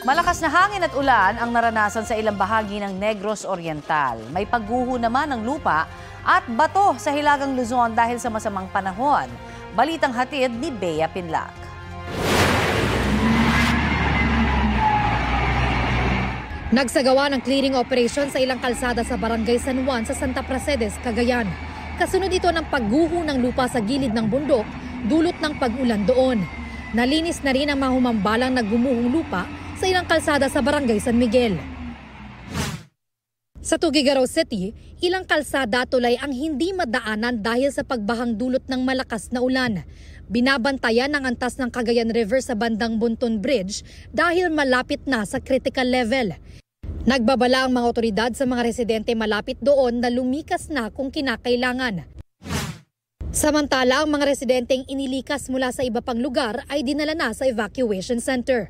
Malakas na hangin at ulan ang naranasan sa ilang bahagi ng Negros Oriental. May pagguho naman ng lupa at bato sa Hilagang Luzon dahil sa masamang panahon. Balitang hatid ni Bea Pinlac. Nagsagawa ng clearing operation sa ilang kalsada sa Barangay San Juan sa Santa Pracedes, Cagayan. Kasunod ito ng pagguho ng lupa sa gilid ng bundok, dulot ng pag-ulan doon. Nalinis na rin ang mga humambalang naggumuhong lupa sa ilang kalsada sa Barangay San Miguel. Sa Tuguegarao City, ilang kalsada tulay ang hindi madaanan dahil sa pagbahang dulot ng malakas na ulan. Binabantayan ang antas ng Cagayan River sa bandang Bunton Bridge dahil malapit na sa critical level. Nagbabala ang mga otoridad sa mga residente malapit doon na lumikas na kung kinakailangan. Samantala, ang mga residenteng inilikas mula sa iba pang lugar ay dinala na sa evacuation center.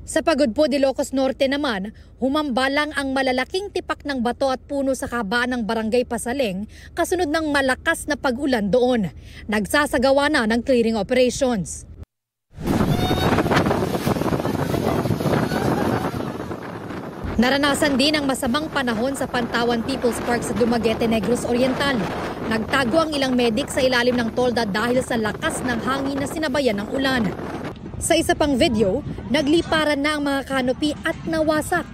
Sa Pagudpod, Ilocos Norte naman, humambalang ang malalaking tipak ng bato at puno sa kabaan ng Barangay Pasaleng kasunod ng malakas na pag-ulan doon. Nagsasagawa na ng clearing operations. Naranasan din ang masamang panahon sa Pantawan People's Park sa Dumaguete, Negros Oriental. Nagtago ang ilang medik sa ilalim ng tolda dahil sa lakas ng hangin na sinabayan ng ulan. Sa isa pang video, nagliparan na ang mga canopy at nawasak.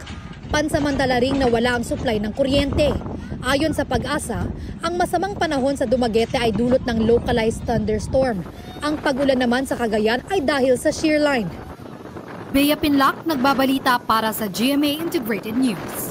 Pansamantala ring nawala ang supply ng kuryente. Ayon sa Pag-asa, ang masamang panahon sa Dumaguete ay dulot ng localized thunderstorm. Ang pag-ulan naman sa Cagayan ay dahil sa shear line. Bea Pinlac, nagbabalita para sa GMA Integrated News.